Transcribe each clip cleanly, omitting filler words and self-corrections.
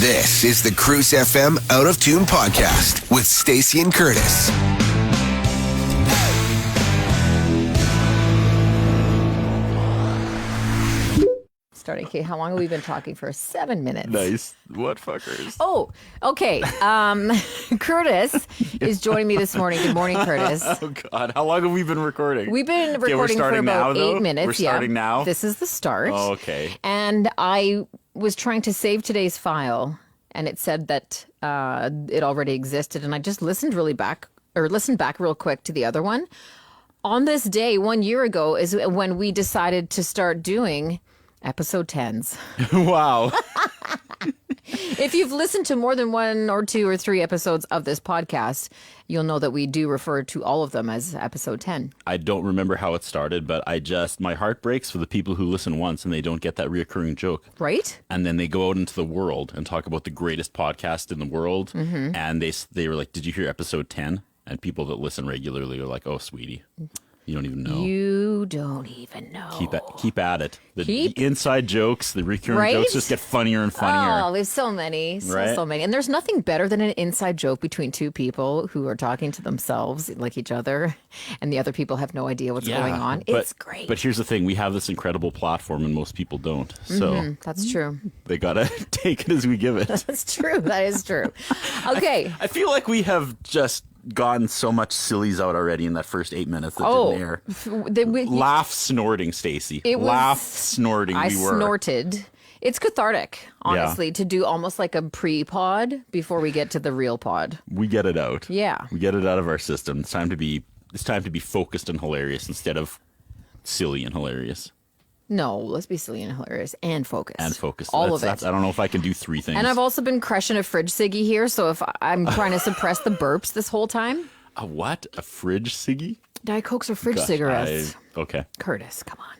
This is the Cruise FM Out of Tune podcast with Stacey and Curtis. Starting, okay, how long have we been talking for? 7 minutes. Nice. What fuckers? Oh, okay. Curtis is joining me this morning. Good morning, Curtis. Oh, God. How long have we been recording? We've been recording for about 8 minutes. We're starting now? This is the start. Oh, okay. And I was trying to save today's file, and it said that it already existed. And I just listened back real quick to the other one. On this day, 1 year ago, is when we decided to start doing episode 10s. Wow. If you've listened to more than 1 or 2 or 3 episodes of this podcast, you'll know that we do refer to all of them as episode 10. I don't remember how it started, but my heart breaks for the people who listen once and they don't get that reoccurring joke. Right? And then they go out into the world and talk about the greatest podcast in the world. Mm-hmm. And they were like, did you hear episode 10? And people that listen regularly are like, oh, sweetie. You don't even know. You don't even know. Keep at it. The inside jokes, the recurring jokes just get funnier and funnier. Oh, there's so many. So Right? many. And there's nothing better than an inside joke between two people who are talking to themselves, like each other, and the other people have no idea what's going on. It's great. But here's the thing. We have this incredible platform and most people don't. So that's true. they got to take it as we give it. That's true. That is true. Okay. I feel like we have just gotten so much sillies out already in that first 8 minutes that didn't air. Laugh snorting, Stacey. Laugh snorting. I snorted. It's cathartic, honestly, to do almost like a pre-pod before we get to the real pod. We get it out. Yeah. We get it out of our system. It's time to be focused and hilarious instead of silly and hilarious. No, let's be silly and hilarious and focused. All of it. I don't know if I can do 3 things. And I've also been crushing a fridge ciggy here, so if I'm trying to suppress the burps this whole time. A what? A fridge ciggy? Diet Cokes are fridge cigarettes. Okay. Curtis, come on.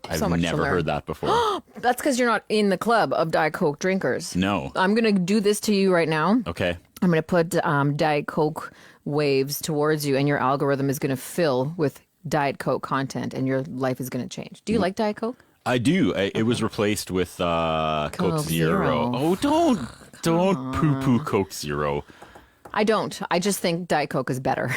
I've never heard that before. That's because you're not in the club of Diet Coke drinkers. No. I'm going to do this to you right now. Okay. I'm going to put Diet Coke waves towards you, and your algorithm is going to fill with Diet Coke content, and your life is going to change. Do you like Diet Coke? I do. It was replaced with Coke Zero. Oh, don't poo-poo Coke Zero. I don't. I just think Diet Coke is better.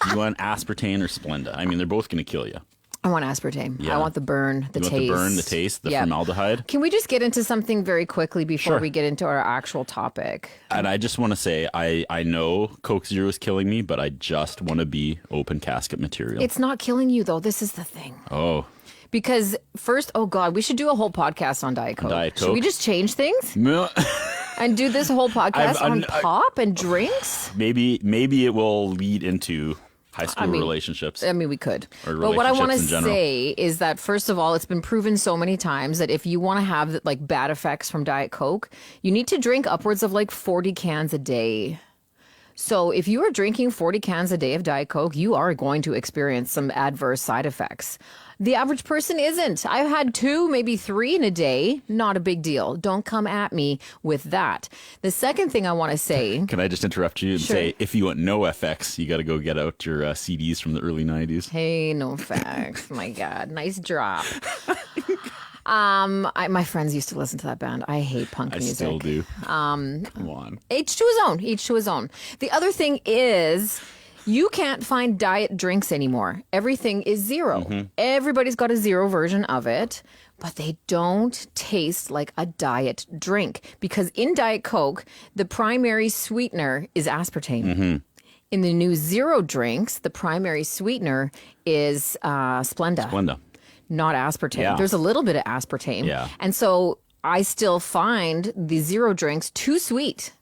You want aspartame or Splenda? I mean, they're both going to kill you. I want aspartame. Yeah. I want the burn, the taste. You want the burn, the taste, the formaldehyde? Can we just get into something very quickly before we get into our actual topic? And I just want to say, I know Coke Zero is killing me, but I just want to be open casket material. It's not killing you, though. This is the thing. Oh. Because first, oh God, we should do a whole podcast on Diet Coke. Diet Coke. Should we just change things? No. And do this whole podcast on pop and drinks? Maybe it will lead into high school relationships. I mean, we could. But what I want to say is that, first of all, it's been proven so many times that if you want to have like bad effects from Diet Coke, you need to drink upwards of like 40 cans a day. So if you are drinking 40 cans a day of Diet Coke, you are going to experience some adverse side effects. The average person isn't. I've had 2, maybe 3 in a day. Not a big deal. Don't come at me with that. The second thing I want to say... Can I just interrupt you and say, if you want no FX, you got to go get out your CDs from the early 90s. Hey, no facts. My God. Nice drop. My friends used to listen to that band. I hate punk music. I still do. Come on. Each to his own. Each to his own. The other thing is... You can't find diet drinks anymore. Everything is zero. Mm-hmm. Everybody's got a zero version of it, but they don't taste like a diet drink. Because in Diet Coke, the primary sweetener is aspartame. Mm-hmm. In the new zero drinks, the primary sweetener is Splenda. Not aspartame. Yeah. There's a little bit of aspartame. Yeah. And so I still find the zero drinks too sweet.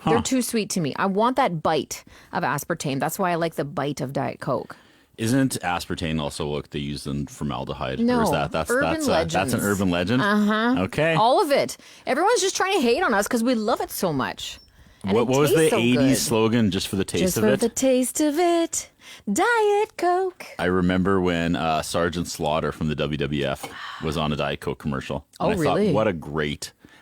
They're too sweet to me. I want that bite of aspartame. That's why I like the bite of Diet Coke. Isn't aspartame also what they use in formaldehyde? No, or is that's an urban legend? Uh-huh. Okay. All of it. Everyone's just trying to hate on us because we love it so much. And what was the so 80s good. slogan? Just for the taste of it? Just for the taste of it. Diet Coke. I remember when Sergeant Slaughter from the WWF was on a Diet Coke commercial. And I really? thought,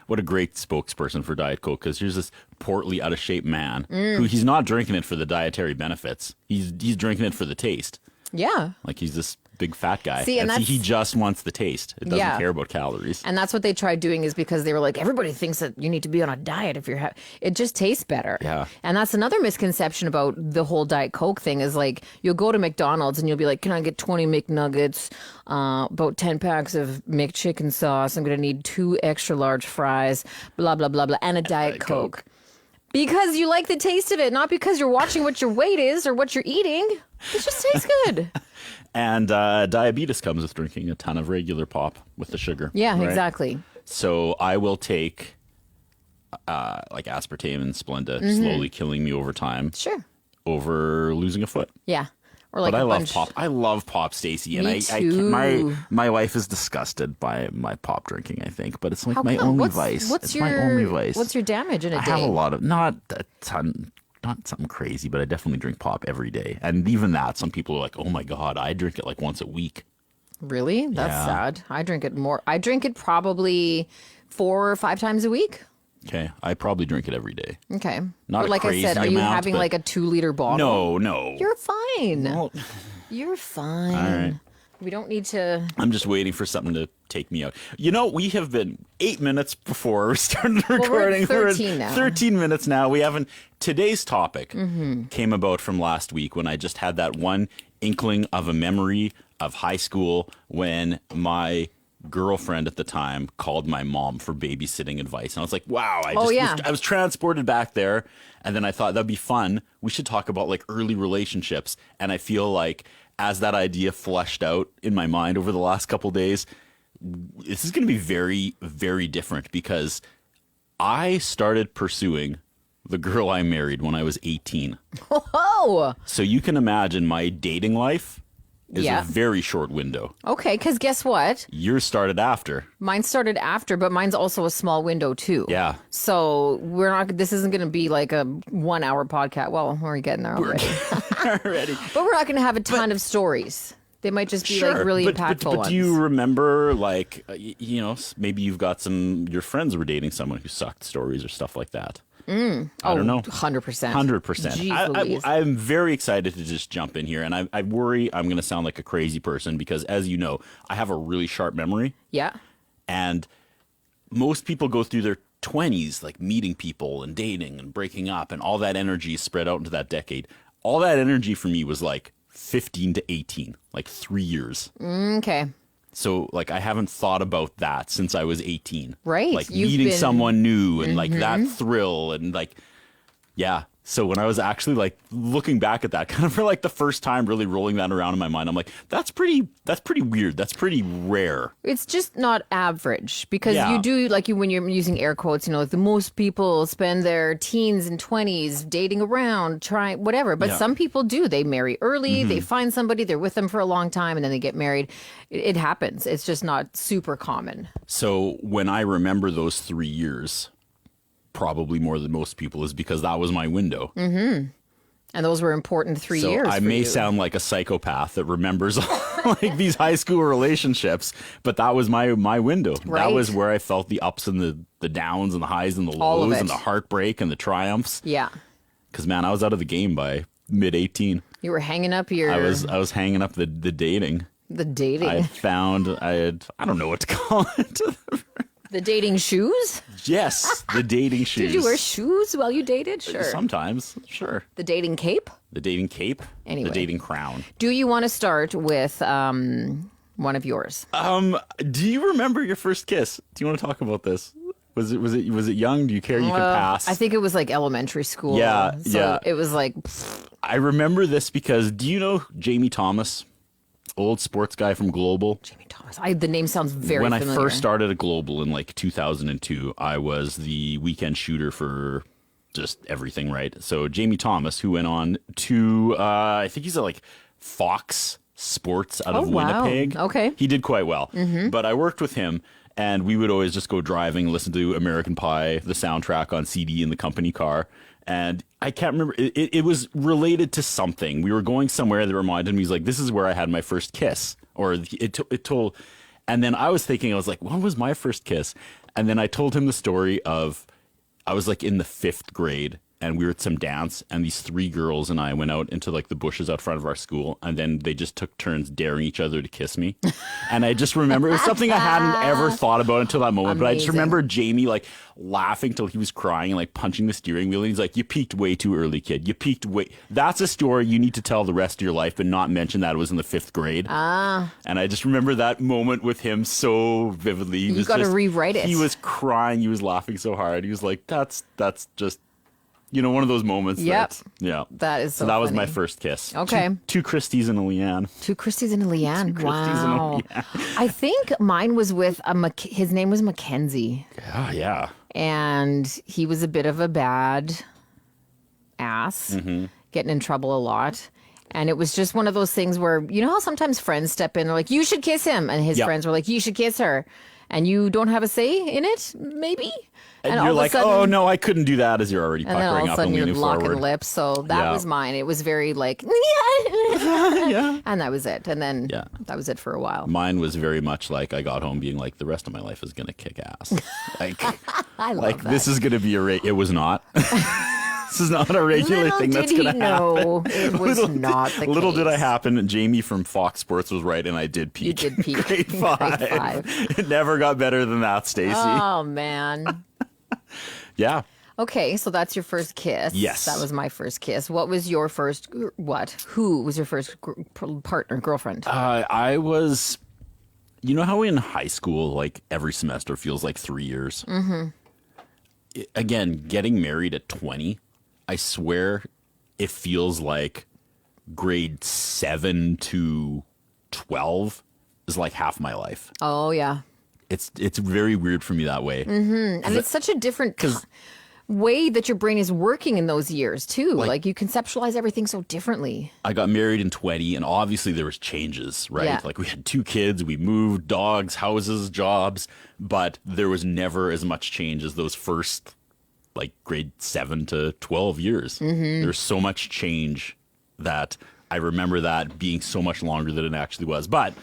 what a great spokesperson for Diet Coke, because here's this portly, out-of-shape man who he's not drinking it for the dietary benefits. He's drinking it for the taste. Yeah. Like he's this big fat guy. See, and he just wants the taste. It doesn't care about calories. And that's what they tried doing, is because they were like, everybody thinks that you need to be on a diet if you're it just tastes better. Yeah. And that's another misconception about the whole Diet Coke thing, is like, you'll go to McDonald's and you'll be like, can I get 20 McNuggets, about 10 packs of McChicken sauce, I'm going to need 2 extra large fries, blah, blah, blah, blah, and a Diet Coke. Because you like the taste of it, not because you're watching what your weight is or what you're eating. It just tastes good. And diabetes comes with drinking a ton of regular pop with the sugar. Yeah, right? exactly. So I will take like aspartame and Splenda, slowly killing me over time. Sure. Over losing a foot. Yeah. Or like but I love bunch... pop. I love pop, Stacey. And Me too. my wife is disgusted by my pop drinking, I think. But it's like How my come? only vice. It's my only vice. What's your damage in a day? I have a lot of, not a ton, not something crazy, but I definitely drink pop every day. And even that, some people are like, oh my God, I drink it like once a week. Really? That's sad. I drink it more. I drink it probably 4 or 5 times a week. Okay. I probably drink it every day. Okay. Not but a like crazy I said, are you amount, having but- like a 2-liter bottle? No. You're fine. Well, You're fine. all right. We don't need to. I'm just waiting for something to take me out. You know, we have been 8 minutes before we started recording. We're at 13 now. 13 minutes now. We haven't. Today's topic came about from last week when I just had that one inkling of a memory of high school when my girlfriend at the time called my mom for babysitting advice. And I was like, wow, I was transported back there. And then I thought that'd be fun. We should talk about like early relationships. And I feel like as that idea fleshed out in my mind over the last couple days, this is going to be very, very different because I started pursuing the girl I married when I was 18. Oh. So you can imagine my dating life is a very short window. Okay, because guess what? Yours started after. Mine started after, but mine's also a small window too. Yeah. So this isn't going to be like a 1-hour podcast. Well, we're getting there already. Already. But we're not going to have a ton of stories. They might just be like really impactful but ones. do you remember, like, maybe you've got your friends were dating someone who sucked, stories or stuff like that? I don't know. 100%. 100%. I'm very excited to just jump in here, and I worry I'm going to sound like a crazy person because, as you know, I have a really sharp memory. Yeah. And most people go through their 20s, like meeting people and dating and breaking up, and all that energy is spread out into that decade. All that energy for me was like 15 to 18, like 3 years. Okay. So, like, I haven't thought about that since I was 18. Right. Like, meeting someone new and, like, that thrill and, like, yeah. So when I was actually, like, looking back at that, kind of for, like, the first time really rolling that around in my mind, I'm like, that's pretty weird. That's pretty rare. It's just not average because Yeah. you do, like, when you're using air quotes, like the most people spend their teens and 20s dating around, trying whatever. But some people do. They marry early, they find somebody, they're with them for a long time, and then they get married. It happens. It's just not super common. So when I remember those 3 years, probably more than most people, is because that was my window. And those were important 3 years. So I may sound like a psychopath that remembers like these high school relationships, but that was my window. Right. That was where I felt the ups and the downs and the highs and the All of lows it. and the heartbreak and the triumphs. Yeah. Because man, I was out of the game by mid 18. You were hanging up your... I was hanging up the dating. The dating. I don't know what to call it. The dating shoes? Yes, the dating shoes. Did you wear shoes while you dated? Sure. Sometimes, sure. The dating cape? The dating cape. Anyway. The dating crown. Do you want to start with one of yours? Do you remember your first kiss? Do you want to talk about this? Was it young? Do you care? You can pass. I think it was like elementary school. Yeah, so yeah. It was like... I remember this because do you know Jamie Thomas? Old sports guy from Global. Jamie Thomas. The name sounds very When familiar. I first started at Global in like 2002, I was the weekend shooter for just everything, right? So Jamie Thomas, who went on to, I think he's at like Fox Sports out of Winnipeg. Okay. He did quite well. But I worked with him, and we would always just go driving, listen to American Pie, the soundtrack on CD in the company car. And I can't remember. It was related to something. We were going somewhere that reminded me, he's like, this is where I had my first kiss. Or it told. And then I was thinking, I was like, when was my first kiss? And then I told him the story of, I was like in the 5th grade. and we were at some dance, and these 3 girls and I went out into like the bushes out front of our school, and then they just took turns daring each other to kiss me. And I just remember it was something I hadn't ever thought about until that moment. But I just remember Jamie like laughing till he was crying and like punching the steering wheel. And he's like, "You peaked way too early, kid. You peaked way." That's a story you need to tell the rest of your life, but not mention that it was in the 5th grade. And I just remember that moment with him so vividly. You got to rewrite it. He was crying. He was laughing so hard. He was like, "That's just." One of those moments. Yep. Yeah. That is so that was funny. my first kiss. Okay. Two Christies and a Leanne. 2 Christies and a Leanne. Two Christies and a Wow. Leanne. I think mine was with his name was Mackenzie. Yeah. And he was a bit of a bad ass, getting in trouble a lot. And it was just one of those things where, you know how sometimes friends step in, they're like, "You should kiss him." And his friends were like, "You should kiss her." And you don't have a say in it, maybe? And all you're of a like, sudden, "Oh, no, I couldn't do that," as you're already and then all puckering of a up sudden and you're leaning locking forward. lips. So that was mine. It was very like, Yeah. and that was it. And then that was it for a while. Mine was very much like I got home being like, the rest of my life is going to kick ass. Like, I love that. this is going to be it was not. This is not a regular Little thing did that's going to he happen. know it was not the Little did I case. happen. Jamie from Fox Sports was right, and I did peak. You did peak. Grade in 5. grade 5. It never got better than that, Stacey. Oh, man. Yeah. Okay, so that's your first kiss. Yes. That was my first kiss. What was your first, Who was your first partner, girlfriend? I was, you know how in high school, like every semester feels like 3 years? Mm-hmm. Again, getting married at 20, I swear it feels like grade 7 to 12 is like half my life. Oh, yeah. It's very weird for me that way. And it's such a different way that your brain is working in those years, too. Like you conceptualize everything so differently. I got married in 20, and obviously there was changes, right? Yeah. Like we had 2 kids, we moved, dogs, houses, jobs, but there was never as much change as those first like grade 7 to 12 years. There's so much change that I remember that being so much longer than it actually was. But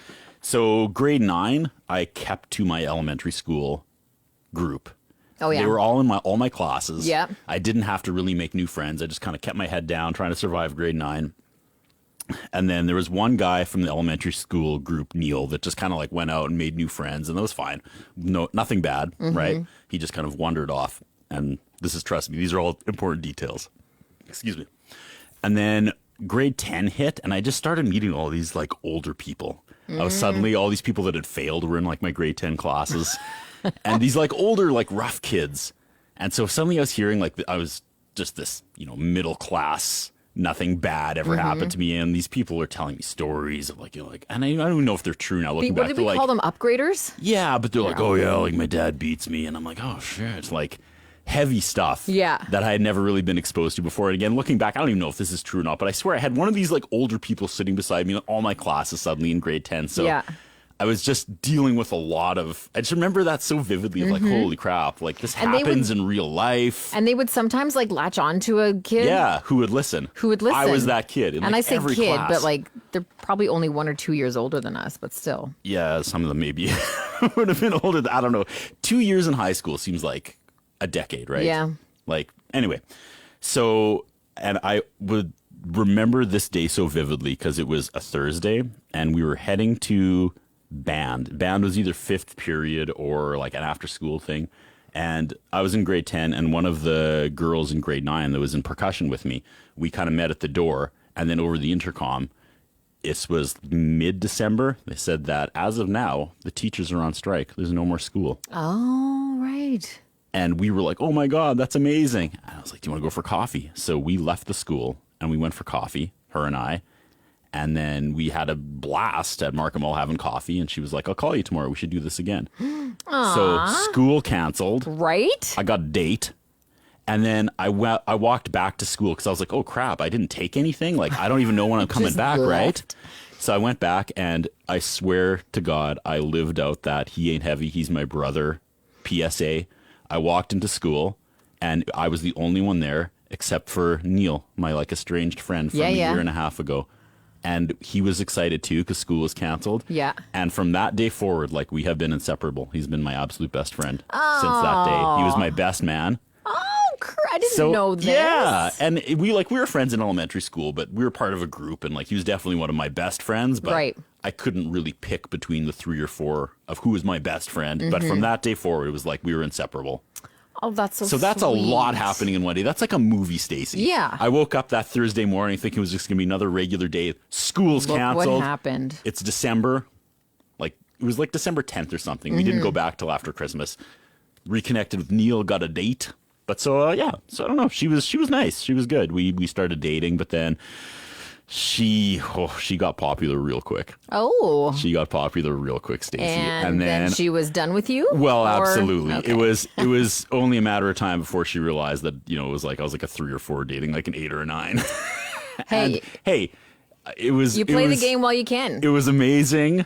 so grade 9, I kept to my elementary school group. Oh, yeah. They were all in all my classes. Yeah. I didn't have to really make new friends. I just kind of kept my head down trying to survive grade 9. And then there was one guy from the elementary school group, Neil, that just kind of like went out and made new friends, and that was fine. No, nothing bad, right? He just kind of wandered off. And trust me, these are all important details. Excuse me. And then grade 10 hit, and I just started meeting all these like older people. I was suddenly, all these people that had failed were in like my grade 10 classes. And these like older, like rough kids. And so suddenly I was hearing like I was just this, middle class, nothing bad ever happened to me. And these people are telling me stories of like, and I don't even know if they're true now looking What back. did They're we like, call them? Upgraders? yeah, but they're like, "Oh yeah, like my dad beats me." And I'm like, "Oh shit." It's like heavy stuff that I had never really been exposed to before. And again, looking back, I don't even know if this is true or not, but I swear I had one of these like older people sitting beside me in all my classes suddenly in grade 10. So I was just dealing with a lot of, I just remember that so vividly of like, holy crap, like this happens in real life. And they would sometimes like latch on to a kid. Yeah, who would listen. I was that kid in and like I say every kid, class. but like they're probably only 1 or 2 years older than us, but still. Yeah, some of them maybe would have been older. I don't know. 2 years in high school seems like a decade, right? Yeah. Like, anyway. So, and I would remember this day so vividly because it was a Thursday and we were heading to band. Band was either 5th period or like an after school thing. And I was in grade 10 and one of the girls in grade 9 that was in percussion with me, we kind of met at the door and then over the intercom, it was mid-December. They said that as of now, the teachers are on strike. There's no more school. Oh, right. And we were like, "Oh my God, that's amazing." And I was like, "Do you want to go for coffee?" So we left the school and we went for coffee, her and I. And then we had a blast at Markham Mall having coffee. And she was like, "I'll call you tomorrow. We should do this again." So school canceled. Right? I got a date. And then I walked back to school because I was like, "Oh crap, I didn't take anything. Like, I don't even know when I'm coming Just back, left. right?" So I went back and I swear to God, I lived out that he ain't heavy, he's my brother PSA. I walked into school and I was the only one there except for Neil, my like estranged friend from a year and a half ago. And he was excited too because school was canceled. Yeah. And from that day forward, like we have been inseparable. He's been my absolute best friend since that day. He was my best man. Oh, I didn't know this. Yeah, and we were friends in elementary school, but we were part of a group, and like he was definitely one of my best friends. But Right. I couldn't really pick between the 3 or 4 of who was my best friend. But from that day forward, it was like we were inseparable. Oh, that's so So that's sweet. a lot happening in one day. That's like a movie, Stacey. Yeah. I woke up that Thursday morning thinking it was just going to be another regular day. School's Look canceled. what happened. It's December. Like, it was like December 10th or something. We didn't go back till after Christmas. Reconnected with Neil, got a date. But so, yeah. So I don't know. She was nice. She was good. We started dating, but then she got popular real quick. Oh. She got popular real quick, Stacey. And then she was done with you? Well, Or- absolutely. Okay. It was only a matter of time before she realized that, it was like I was like a 3 or 4 dating like an 8 or a 9. Hey, And hey, it was you play the game while you can. It was amazing,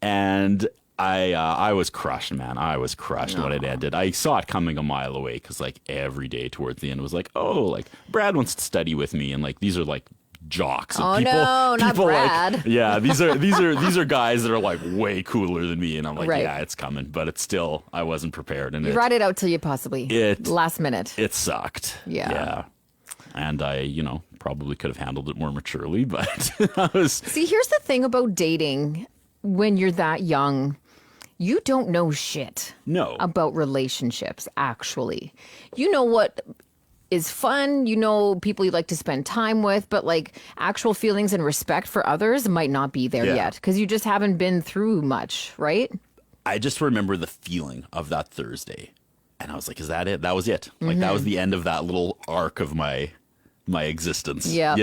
and I was crushed, man. I was crushed when it ended. I saw it coming a mile away because like every day towards the end it was like, oh, like Brad wants to study with me, and like these are like jocks. And Oh, people, no, not people Brad. Like, yeah, these are guys that are like way cooler than me, and I'm like, Right. yeah, it's coming, but it's still I wasn't prepared, and You ride it out till you possibly last minute. it sucked. Yeah. And I, probably could have handled it more maturely, but I was. See, here's the thing about dating when you're that young. You don't know shit No. about relationships, actually. You know what is fun, you know people you like to spend time with, but like actual feelings and respect for others might not be there Yeah. yet because you just haven't been through much, right? I just remember the feeling of that Thursday. And I was like, is that it? That was it. Like, that was the end of that little arc of my existence. Yeah.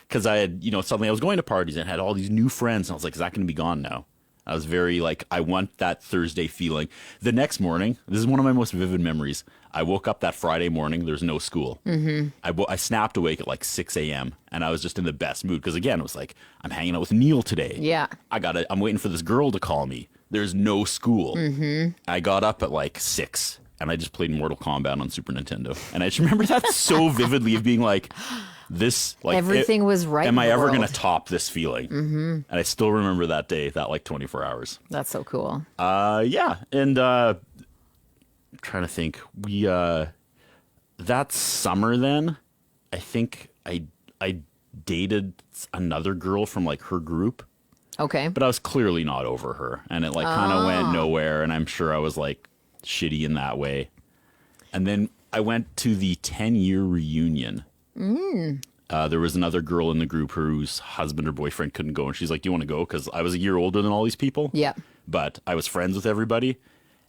Because I had, suddenly I was going to parties and had all these new friends. And I was like, is that going to be gone now? I was very like, I want that Thursday feeling. The next morning, this is one of my most vivid memories. I woke up that Friday morning. There's no school. Mm-hmm. I snapped awake at like 6 a.m. and I was just in the best mood. Because again, it was like, I'm hanging out with Neil today. Yeah. I'm waiting for this girl to call me. There's no school. Mm-hmm. I got up at like 6 and I just played Mortal Kombat on Super Nintendo. And I just remember that so vividly of being like, this, like Everything was right Am in I the ever going world. to top this feeling? Mm-hmm. And I still remember that day, that like 24 hours. That's so cool. Yeah. And I'm trying to think. We that summer then, I think I dated another girl from like her group. Okay. But I was clearly not over her, and it like kind of went nowhere, and I'm sure I was like shitty in that way. And then I went to the 10-year reunion. There was another girl in the group whose husband or boyfriend couldn't go, and she's like, do you want to go? Because I was a year older than all these people. Yeah. But I was friends with everybody,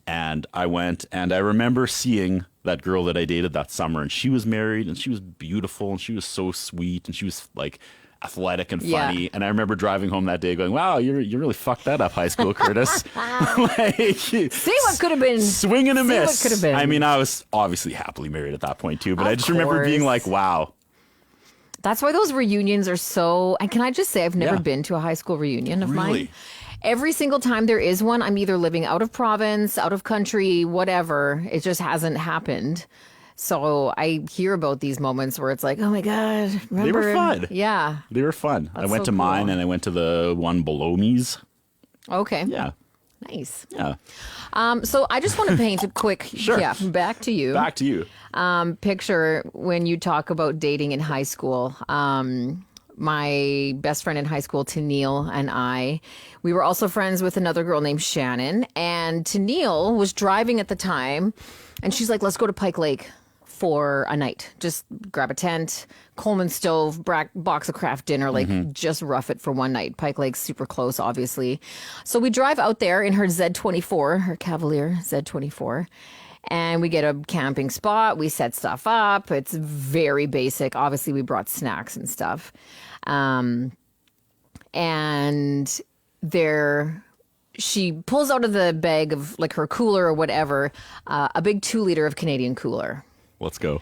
and I went, and I remember seeing that girl that I dated that summer, and she was married, and she was beautiful, and she was so sweet, and she was like athletic and funny. Yeah. And I remember driving home that day going, wow, you really fucked that up, high school, Curtis. Like, See what could have been. swing and a See miss. what could have been. I mean, I was obviously happily married at that point too, but Of I just remember being course. like, wow. That's why those reunions are so. And can I just say, I've never Yeah. been to a high school reunion of Really? mine. Every single time there is one, I'm either living out of province, out of country, whatever. It just hasn't happened. So I hear about these moments where it's like, oh my God, remember? were fun. Yeah. They were fun. I That's went so to mine cool. and I went to the one below me's. Okay. Yeah. Nice. Yeah. So I just want to paint a quick, Sure. yeah, back to you. Back to you. Picture when you talk about dating in high school. My best friend in high school, Tennille, and we were also friends with another girl named Shannon. And Tennille was driving at the time, and she's like, let's go to Pike Lake for a night. Just grab a tent, Coleman stove, box of craft dinner, like just rough it for one night. Pike Lake's super close, obviously. So we drive out there in her Z24, her Cavalier Z24. And we get a camping spot. We set stuff up. It's very basic. Obviously, we brought snacks and stuff. And there, she pulls out of the bag of like her cooler or whatever, a big 2-liter of Canadian Cooler. Let's go.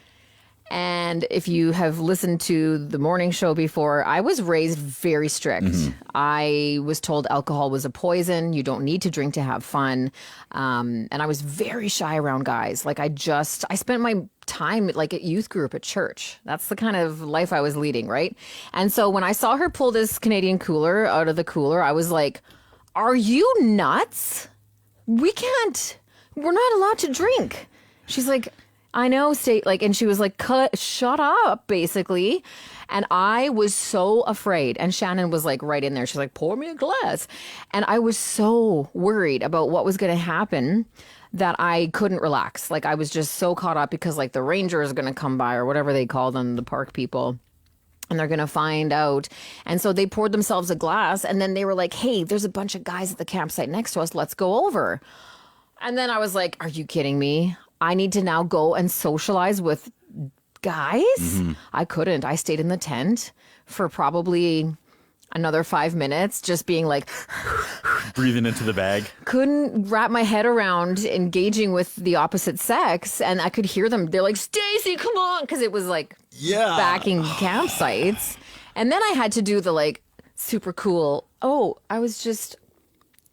And if you have listened to the morning show before, I was raised very strict. I was told alcohol was a poison. You don't need to drink to have fun. And I was very shy around guys. Like I spent my time like at youth group at church. That's the kind of life I was leading, right? And so when I saw her pull this Canadian Cooler out of the cooler, I was like, are you nuts? We're not allowed to drink. She's like, I know, and she was like, shut up, basically. And I was so afraid. And Shannon was like right in there. She's like, pour me a glass. And I was so worried about what was going to happen that I couldn't relax. Like, I was just so caught up because like the ranger is going to come by or whatever they call them, the park people. And they're going to find out. And so they poured themselves a glass. And then they were like, hey, there's a bunch of guys at the campsite next to us. Let's go over. And then I was like, are you kidding me? I need to now go and socialize with guys? Mm-hmm. I couldn't. I stayed in the tent for probably another 5 minutes, just being like... breathing into the bag. Couldn't wrap my head around engaging with the opposite sex. And I could hear them. They're like, Stacey, come on. Because it was like backing campsites. And then I had to do the like super cool, I was just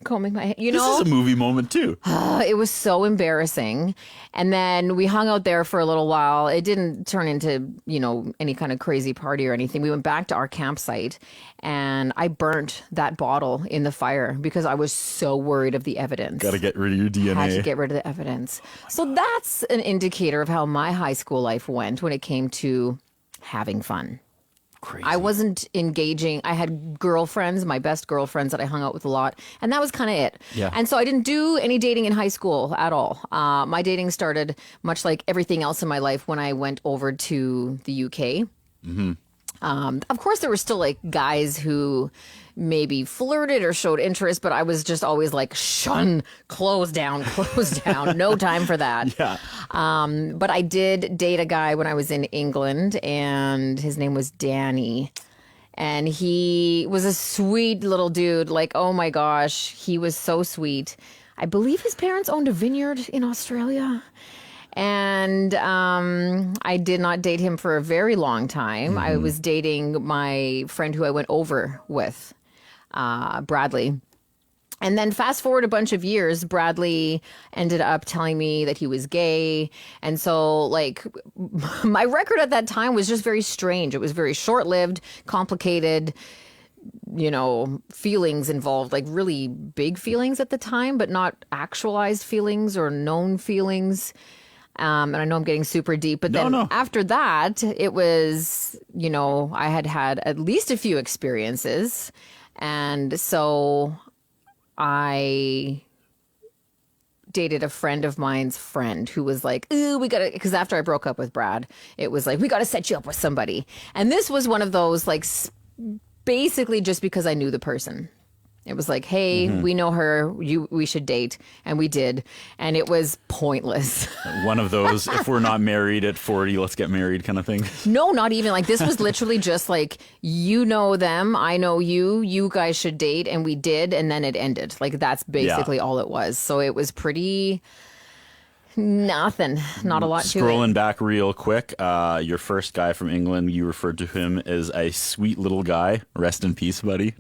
combing my hair. You know? This is a movie moment too. It was so embarrassing. And then we hung out there for a little while. It didn't turn into, any kind of crazy party or anything. We went back to our campsite and I burnt that bottle in the fire because I was so worried of the evidence. Got to get rid of your DNA. Had to get rid of the evidence. So that's an indicator of how my high school life went when it came to having fun. Crazy. I wasn't engaging. I had girlfriends, my best girlfriends that I hung out with a lot. And that was kind of it. Yeah. And so I didn't do any dating in high school at all. My dating started much like everything else in my life when I went over to the UK. Mm-hmm. Of course, there were still like guys who maybe flirted or showed interest, but I was just always like, shun, close down, no time for that. Yeah. But I did date a guy when I was in England, and his name was Danny. And he was a sweet little dude. Like, oh my gosh, he was so sweet. I believe his parents owned a vineyard in Australia. And I did not date him for a very long time. Mm-hmm. I was dating my friend who I went over with, Bradley. And then fast forward a bunch of years, Bradley ended up telling me that he was gay. And so, like, my record at that time was just very strange. It was very short-lived, complicated, feelings involved, like really big feelings at the time, but not actualized feelings or known feelings. And I know I'm getting super deep, but then after that, it was, I had at least a few experiences. And so I dated a friend of mine's friend who was like, ooh, because after I broke up with Brad, it was like, we got to set you up with somebody. And this was one of those, like, basically just because I knew the person. It was like, hey, we know her, we should date. And we did. And it was pointless. One of those, if we're not married at 40, let's get married kind of thing. No, not even. Like, this was literally just like, you know them, I know you guys should date. And we did. And then it ended. Like, that's basically all it was. So it was pretty nothing. Not a lot to it. Scrolling back real quick, your first guy from England, you referred to him as a sweet little guy. Rest in peace, buddy.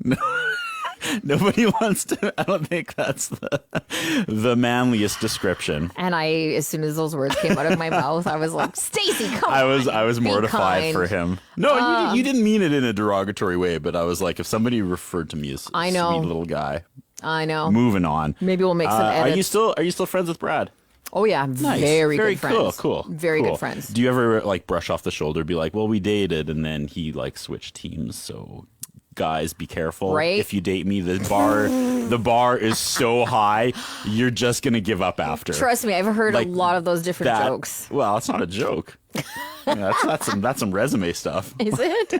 Nobody wants to. I don't think that's the manliest description. And as soon as those words came out of my mouth, I was like, Stacey, come on. I was mortified for him. No, you didn't mean it in a derogatory way, but I was like, if somebody referred to me as a sweet little guy. I know. Moving on. Maybe we'll make some edits. Are you still friends with Brad? Oh yeah, nice. Very good friends. Cool. Very good friends. Do you ever like brush off the shoulder, be like, well, we dated, and then he like switched teams, so guys, be careful. Right? If you date me, the bar is so high, you're just gonna give up after. Trust me, I've heard a lot of those different jokes. Well, it's not a joke. That's some resume stuff. Is it?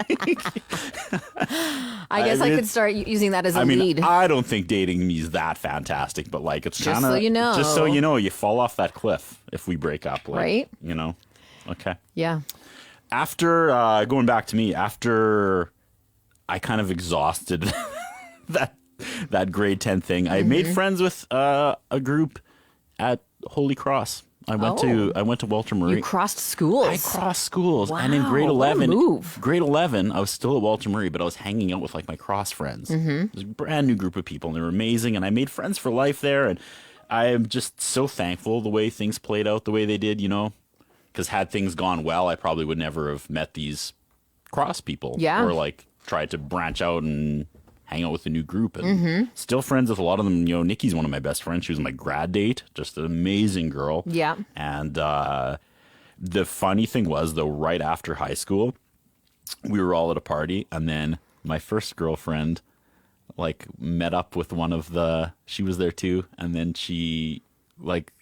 I guess I could start using that as a lead. I don't think dating me is that fantastic, but like it's kind of just so you know, you fall off that cliff if we break up, like, right? Okay. Yeah. After going back to me, after I kind of exhausted that grade 10 thing, I made friends with a group at Holy Cross. I went to Walter Murray. You crossed schools. I crossed schools. Wow, and in grade 11, what a move. Grade 11, I was still at Walter Murray, but I was hanging out with like my cross friends. It was a brand new group of people, and they were amazing, and I made friends for life there, and I am just so thankful the way things played out the way they did, because had things gone well, I probably would never have met these cross people. Yeah. Or like tried to branch out and hang out with a new group, and still friends with a lot of them. Nikki's one of my best friends. She was my grad date, just an amazing girl. Yeah. And The funny thing was, though, right after high school, we were all at a party, and then my first girlfriend like met up with she was there too, and then she like,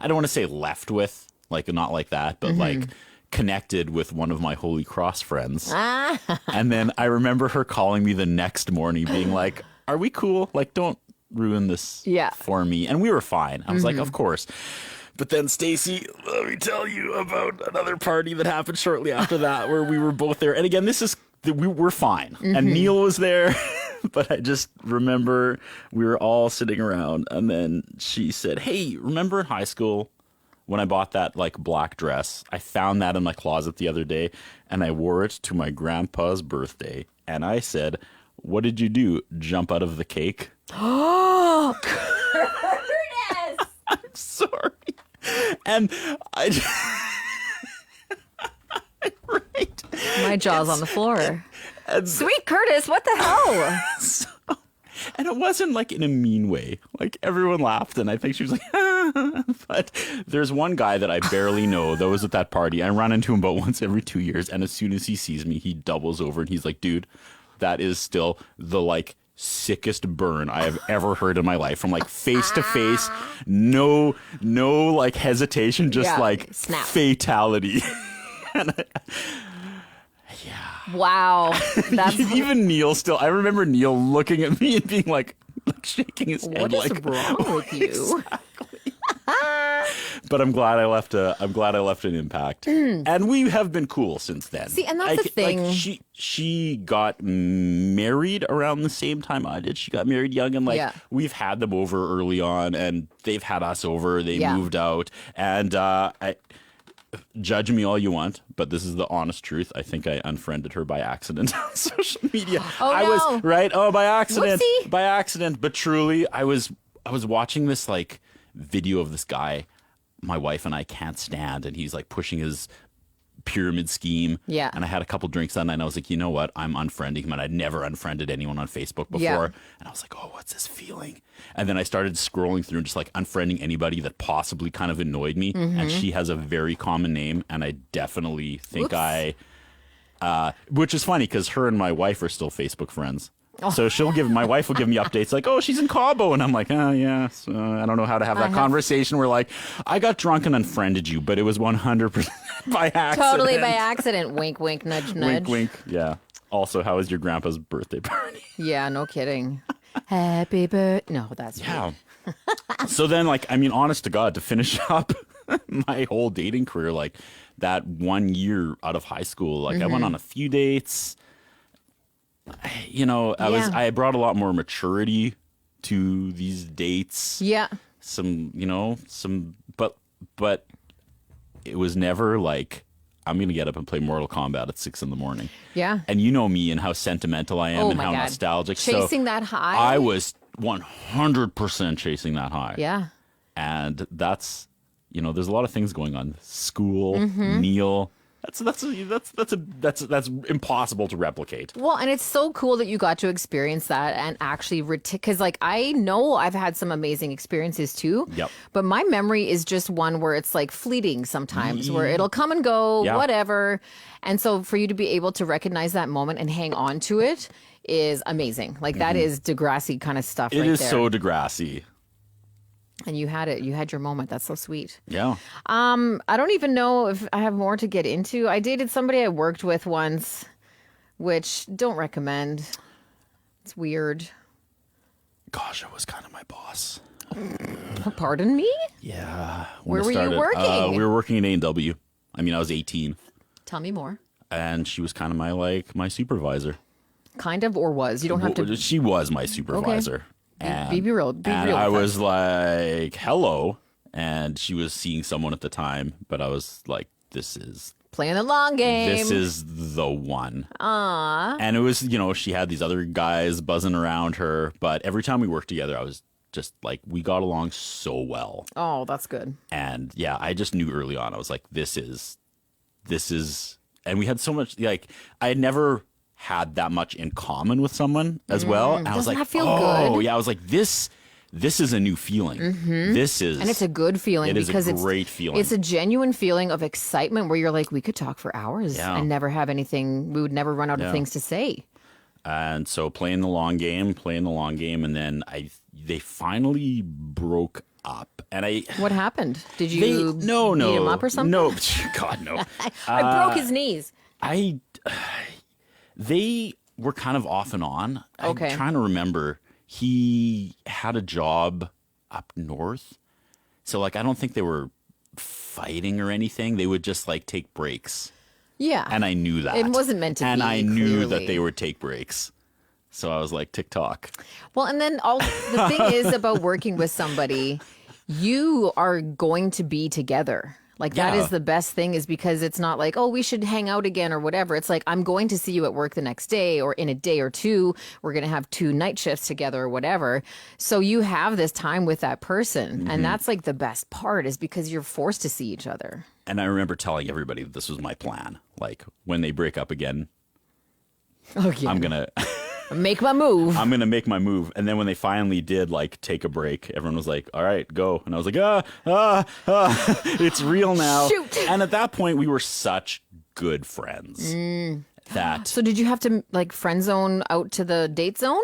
I don't want to say left with, like not like that, but like connected with one of my Holy Cross friends. And then I remember her calling me the next morning being like, are we cool? Like, don't ruin this for me. And we were fine. I was like, of course. But then, Stacey, let me tell you about another party that happened shortly after that where we were both there. And again, we were fine. And Neil was there. But I just remember we were all sitting around. And then she said, hey, remember in high school when I bought that like black dress? I found that in my closet the other day. And I wore it to my grandpa's birthday. And I said, what did you do? Jump out of the cake? Oh, Curtis! I'm sorry. And I right. My jaw's on the floor. And Sweet Curtis, what the hell? and it wasn't like in a mean way. Like everyone laughed, and I think she was like, but there's one guy that I barely know that was at that party. I run into him about once every 2 years, and as soon as he sees me, he doubles over and he's like, dude, that is still the like sickest burn I have ever heard in my life, from like face to face, no like hesitation, just like snap. Fatality. Wow. That's Even Neil still, I remember Neil looking at me and being like shaking his head what is like, wrong with you? but I'm glad I left an impact. And we have been cool since then. See, and that's the thing. Like she got married around the same time I did. She got married young, and like we've had them over early on, and they've had us over. They moved out, and judge me all you want, but this is the honest truth. I think I unfriended her by accident on social media. Oh, no. Was right. Oh, by accident. Whoopsie. By accident. But truly, I was watching this like video of this guy my wife and I can't stand, and he's like pushing his pyramid scheme. Yeah. And I had a couple drinks that night, and I was like, you know what? I'm unfriending him, and I'd never unfriended anyone on Facebook before. Yeah. And I was like, oh, what's this feeling? And then I started scrolling through and just like unfriending anybody that possibly kind of annoyed me. And she has a very common name, and I definitely think which is funny because her and my wife are still Facebook friends. Oh. So my wife will give me updates like, oh, she's in Cabo. And I'm like, oh, yeah. So I don't know how to have that conversation where like, I got drunk and unfriended you, but it was 100% by accident. Totally by accident. Wink, wink, nudge, nudge. Wink, wink. Yeah. Also, how was your grandpa's birthday party? Yeah, no kidding. Happy birthday. No, that's yeah. So then, like, I mean, honest to God, to finish up my whole dating career, like that 1 year out of high school, like I went on a few dates. You know, I brought a lot more maturity to these dates. Yeah. But it was never like, I'm going to get up and play Mortal Kombat at 6 a.m. Yeah. And you know me and how sentimental I am and how nostalgic. Chasing that high. I was 100% chasing that high. Yeah. And that's, you know, there's a lot of things going on. School, Neil. That's impossible to replicate. Well, and it's so cool that you got to experience that and actually because like I know I've had some amazing experiences too. Yep. But my memory is just one where it's like fleeting sometimes, where it'll come and go, whatever. And so for you to be able to recognize that moment and hang on to it is amazing. Like that is Degrassi kind of stuff. It is so Degrassi. And you had it. You had your moment. That's so sweet. Yeah. I don't even know if I have more to get into. I dated somebody I worked with once, which don't recommend. It's weird. Gosh, it was kind of my boss. Pardon me? Yeah. Where were you working? We were working in A&W. I mean, I was 18. Tell me more. And she was kind of my supervisor. Kind of, or was? You don't have to. She was my supervisor. Okay. And, be real. Be real. I was like, hello. And she was seeing someone at the time, but I was like, this is playing the long game. This is the one. Aww. And it was, you know, she had these other guys buzzing around her, but every time we worked together, I was just like, we got along so well. Oh, that's good. And yeah, I just knew early on, I was like, this is, and we had so much, like, I had never had that much in common with someone as well. And I was like, feel good. Yeah, I was like, this this is a new feeling. This is, And it's a good feeling because a great feeling. It's a genuine feeling of excitement where you're like, we could talk for hours and never have anything. We would never run out of things to say. And so playing the long game, and then they finally broke up. And What happened? Did you beat him up or something? No, God, no. I broke his knees. They were kind of off and on. Okay. I'm trying to remember. He had a job up north. So, like, I don't think they were fighting or anything. They would just, like, take breaks. Yeah. And I knew that. It wasn't meant to and be, I knew clearly. that they would take breaks. So I was like, TikTok. Well, and then the thing is about working with somebody, you are going to be together. Like that is the best thing is because it's not like, oh, we should hang out again or whatever. It's like, I'm going to see you at work the next day or in a day or two. We're going to have 2 night shifts together or whatever. So you have this time with that person. And that's like the best part is because you're forced to see each other. And I remember telling everybody that this was my plan. Like when they break up again, I'm going to... Make my move. I'm going to make my move. And then when they finally did, like, take a break, everyone was like, all right, go. And I was like, it's real now. Shoot. And at that point, we were such good friends that So did you have to like friend zone out to the date zone?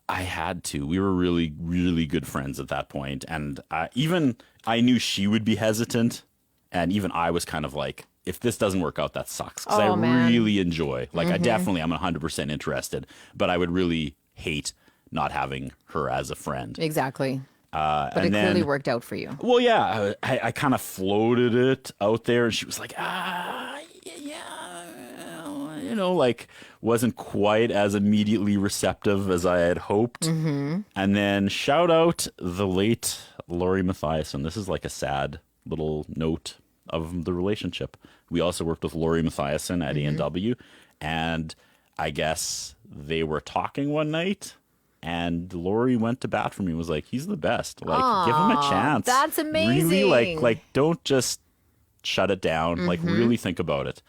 I had to. We were really, really good friends at that point. And even I knew she would be hesitant. And even I was kind of like, if this doesn't work out, that sucks. Because I really enjoy, like, I'm 100% interested, but I would really hate not having her as a friend. Exactly. But it clearly worked out for you. Well, yeah, I kind of floated it out there, and she was like, like, wasn't quite as immediately receptive as I had hoped. And then shout out the late Lori Mathiasen. This is like a sad little note of the relationship. We also worked with Lori Mathiasen at A&W, and I guess they were talking one night, and Lori went to bat for me and was like, he's the best. Like, give him a chance. That's amazing. Really, like don't just shut it down. Like, really think about it.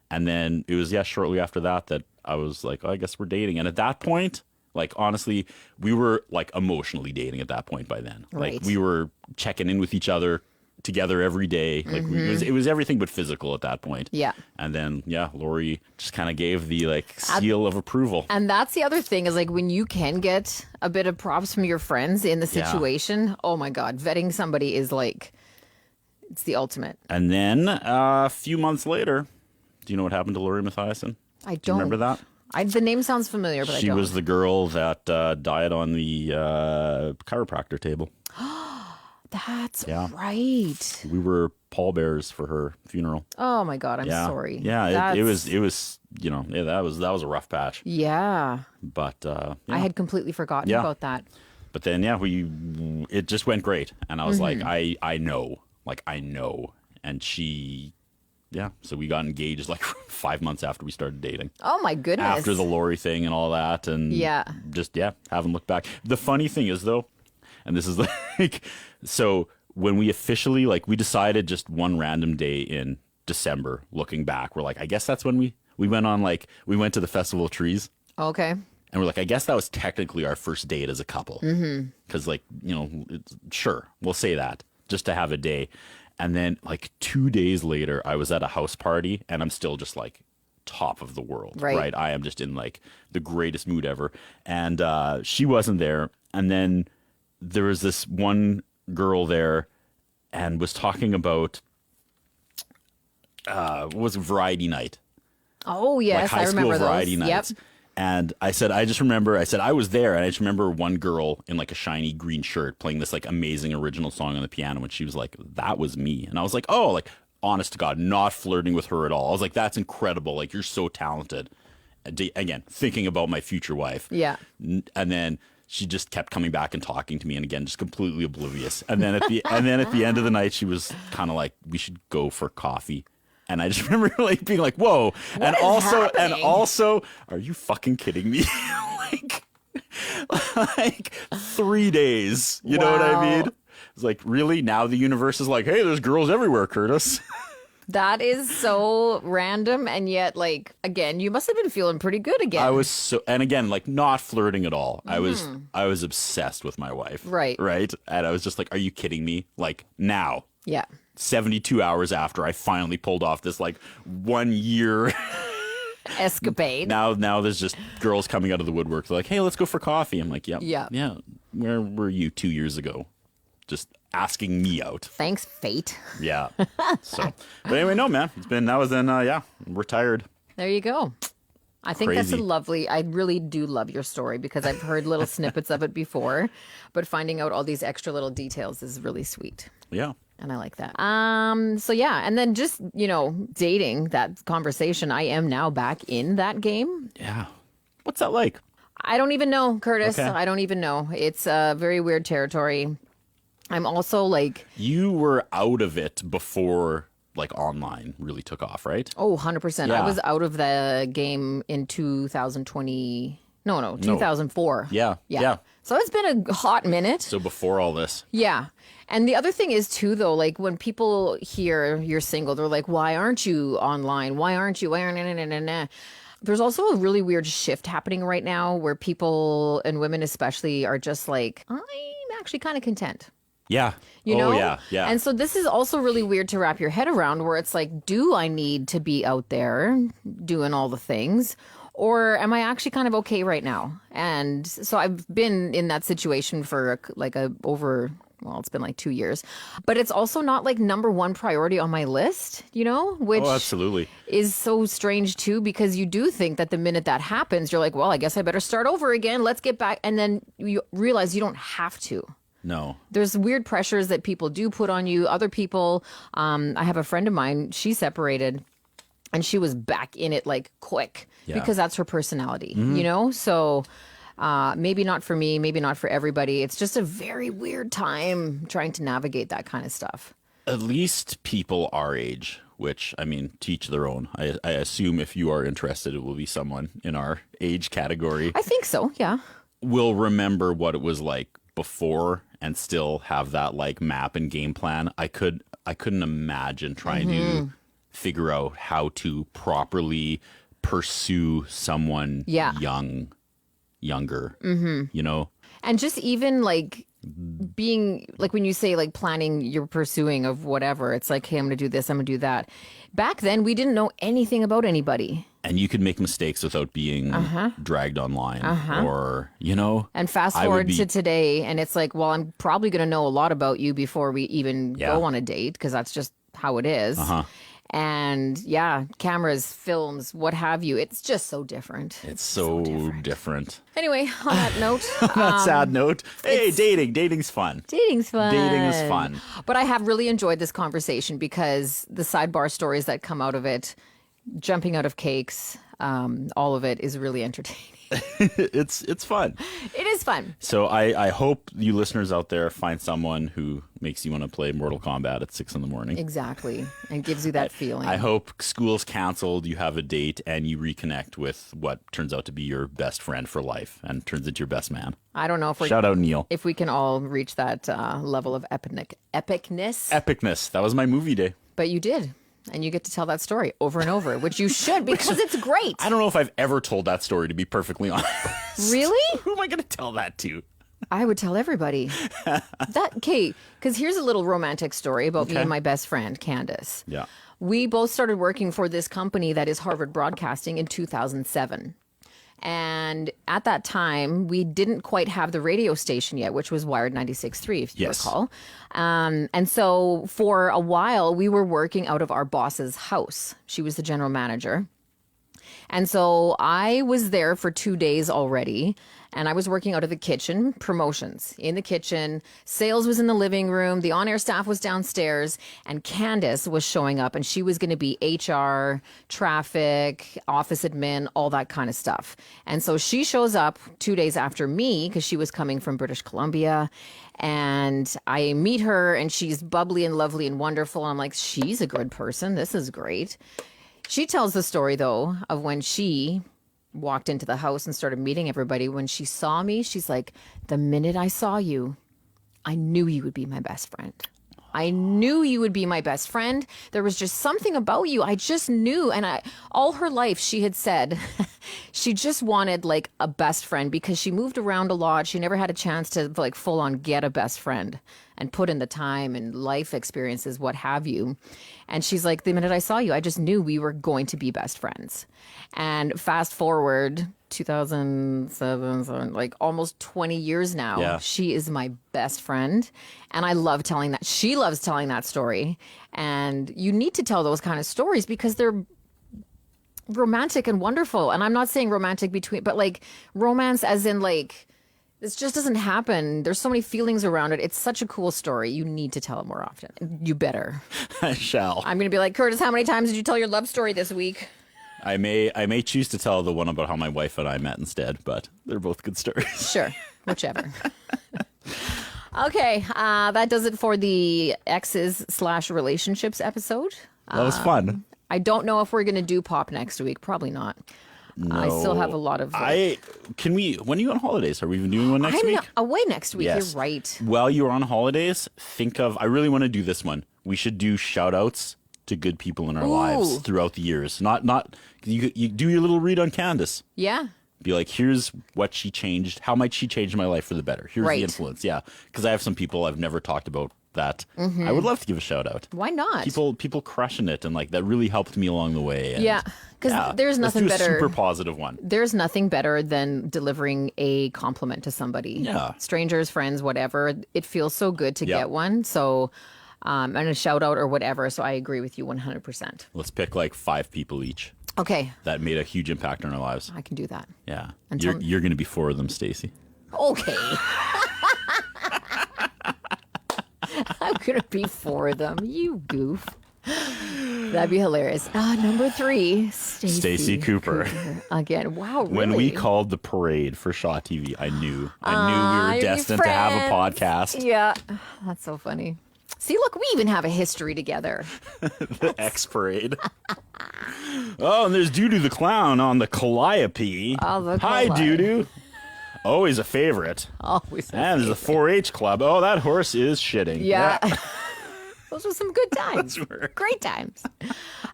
And then it was, shortly after that I was like, oh, I guess we're dating. And at that point, like, honestly, we were, like, emotionally dating at that point by then. Right. Like, we were checking in with each other together every day. Like it was everything but physical at that point. Yeah. And then Lori just kind of gave the like seal of approval. And that's the other thing is like when you can get a bit of props from your friends in the situation, oh my God, vetting somebody is like, it's the ultimate. And then a few months later, do you know what happened to Lori Mathiasen? I don't. Do you remember that? The name sounds familiar, but I don't. She was the girl that died on the chiropractor table. That's right. We were pallbearers for her funeral. Oh my God, I'm sorry. Yeah, it was that was a rough patch. Yeah. But I had completely forgotten about that. But then it just went great, and I was like, I know, and she. Yeah, so we got engaged like 5 months after we started dating. Oh my goodness. After the Lori thing and all that, and haven't looked back. The funny thing is though, and this is like, so when we officially, like, we decided just one random day in December, looking back, we're like, I guess that's when we went on, like, we went to the Festival of Trees. Okay. And we're like, I guess that was technically our first date as a couple. Because, like, sure, we'll say that, just to have a day. And then, like, 2 days later, I was at a house party, and I'm still just, like, top of the world, right? I am just in, like, the greatest mood ever. And she wasn't there. And then there was this one girl there and was talking about, what was it, variety night? Oh, yes, like high I remember school variety those. nights. Yep. And I said, I was there, and I just remember one girl in like a shiny green shirt playing this like amazing original song on the piano, and she was like, that was me. And I was like, oh, like, honest to God, not flirting with her at all. I was like, that's incredible. Like, you're so talented. Again, thinking about my future wife. Yeah. And then she just kept coming back and talking to me, and again, just completely oblivious. And then at the end of the night, she was kind of like, we should go for coffee. And I just remember like being like, whoa. What is happening? Also, are you fucking kidding me? like 3 days. You know what I mean? It's like, really? Now the universe is like, hey, there's girls everywhere, Curtis. That is so random, and yet, like, again, you must have been feeling pretty good again. I was so, and again, like, not flirting at all. I was obsessed with my wife. Right. Right. And I was just like, are you kidding me? Like, now. Yeah. 72 hours after I finally pulled off this, like, 1 year escapade. Now there's just girls coming out of the woodwork. They're like, hey, let's go for coffee. I'm like, yep. Yeah. Where were you 2 years ago? Just asking me out. Thanks, fate. Yeah. So, but anyway, no, man. It's been, that was then, we're tired. There you go. I think Crazy. that's a lovely, I really do love your story because I've heard little snippets of it before, but finding out all these extra little details is really sweet. Yeah. And I like that. So yeah, and then just, dating, that conversation, I am now back in that game. Yeah. What's that like? I don't even know, Curtis. Okay. I don't even know. It's very weird territory. I'm also like... You were out of it before, like, online really took off, right? Oh, 100%. Yeah. I was out of the game in 2020... No, 2004. Yeah. So it's been a hot minute. So before all this. Yeah. And the other thing is, too, though, like, when people hear you're single, they're like, why aren't you online? Why aren't you? There's also a really weird shift happening right now where people, and women especially, are just like, I'm actually kind of content. Yeah. You know? Yeah. And so this is also really weird to wrap your head around, where it's like, do I need to be out there doing all the things? Or am I actually kind of okay right now? And so I've been in that situation for it's been like 2 years. But it's also not like number one priority on my list, which absolutely is so strange too, because you do think that the minute that happens, you're like, well, I guess I better start over again. Let's get back. And then you realize you don't have to. No. There's weird pressures that people do put on you. Other people, I have a friend of mine, she separated and she was back in it like quick because that's her personality, So maybe not for me, maybe not for everybody. It's just a very weird time trying to navigate that kind of stuff. At least people our age, which, I mean, to each their own. I assume if you are interested, it will be someone in our age category. I think so, yeah. Will remember what it was like before and still have that like map and game plan. I couldn't imagine trying to figure out how to properly pursue someone younger, And just even like being like when you say like planning your pursuing of whatever, it's like, hey, I'm going to do this, I'm going to do that. Back then, we didn't know anything about anybody. And you could make mistakes without being dragged online or, And fast forward to today, and it's like, well, I'm probably going to know a lot about you before we even go on a date, because that's just how it is. And cameras, films, what have you. It's just so different. It's so different. Anyway, on that note. On that sad note. Hey, dating. Dating's fun. Dating's fun. Dating is fun. But I have really enjoyed this conversation because the sidebar stories that come out of it, jumping out of cakes, all of it is really entertaining. It's fun. It is fun. So I hope you listeners out there find someone who makes you want to play Mortal Kombat at 6 a.m. Exactly. And gives you that feeling. I hope school's canceled, you have a date, and you reconnect with what turns out to be your best friend for life and turns into your best man. I don't know if Shout out Neil. If we can all reach that level of epicness. Epicness. That was my movie day. But you did. And you get to tell that story over and over, which you should because it's great. I don't know if I've ever told that story, to be perfectly honest. Really? Who am I going to tell that to? I would tell everybody. Because here's a little romantic story about me and my best friend, Candace. Yeah. We both started working for this company that is Harvard Broadcasting in 2007. And at that time, we didn't quite have the radio station yet, which was Wired 96.3, if you recall. And so for a while, we were working out of our boss's house. She was the general manager. And so I was there for 2 days already, and I was working out of the kitchen, promotions in the kitchen. Sales was in the living room. The on-air staff was downstairs, and Candace was showing up, and she was going to be HR, traffic, office admin, all that kind of stuff. And so she shows up 2 days after me because she was coming from British Columbia. And I meet her, and she's bubbly and lovely and wonderful. I'm like, she's a good person. This is great. She tells the story, though, of when she walked into the house and started meeting everybody. When she saw me, she's like, the minute I saw you, I knew you would be my best friend. I knew you would be my best friend. There was just something about you. I just knew. And all her life she had said she just wanted like a best friend because she moved around a lot. She never had a chance to like full on get a best friend and put in the time and life experiences, what have you. And she's like, the minute I saw you, I just knew we were going to be best friends. And fast forward 2007, like almost 20 years now, Yeah. she is my best friend. And I love telling that. She loves telling that story. And you need to tell those kind of stories because they're romantic and wonderful. And I'm not saying romantic but like romance as in like, this just doesn't happen. There's so many feelings around it. It's such a cool story. You need to tell it more often. You better. I shall. I'm going to be like, Curtis, how many times did you tell your love story this week? I may choose to tell the one about how my wife and I met instead, but they're both good stories. Sure, whichever. Okay, that does it for the exes/relationships episode. That was fun. I don't know if we're going to do pop next week. Probably not. No. I still have a lot of. when are you on holidays? Are we even doing one next week? I'm away next week. Yes. You're right. While you're on holidays, I really want to do this one. We should do shout outs to good people in our lives throughout the years. Not you do your little read on Candace. Yeah. Be like, here's what she changed. How might she change my life for the better? Here's the influence. Yeah. Because I have some people I've never talked about that I would love to give a shout out. Why not? People crushing it and like that really helped me along the way. And yeah. Because there's nothing let's do a better. super positive one. There's nothing better than delivering a compliment to somebody. Yeah. Strangers, friends, whatever. It feels so good to get one. So, and a shout out or whatever. So I agree with you 100%. Let's pick like 5 people each. Okay. That made a huge impact on our lives. I can do that. Yeah. Until- You're going to be 4 of them, Stacey. Okay. I'm going to be 4 of them. You goof. That'd be hilarious. Number 3, Stacey Cooper. Again. Wow, really? When we called the parade for Shaw TV, I knew we were destined to have a podcast. Yeah. That's so funny. See, look, we even have a history together. The X Parade. Oh, and there's Doodoo the Clown on the Calliope. Oh, the Hi, Calliope. Doodoo. Always a favorite. Always. And there's the 4-H Club. Oh, that horse is shitting. Yeah. Those were some good times. Those were. Great times.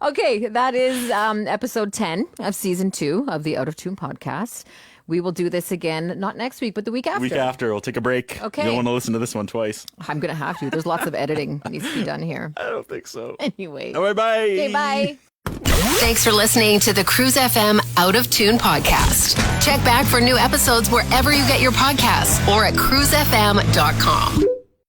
Okay, that is episode 10 of season 2 of the Out of Tune podcast. We will do this again, not next week, but the week after. Week after. We'll take a break. Okay. You don't want to listen to this one twice. I'm going to have to. There's lots of editing that needs to be done here. I don't think so. Anyway. All right, bye. Okay, bye. Thanks for listening to the Cruise FM Out of Tune podcast. Check back for new episodes wherever you get your podcasts or at cruisefm.com.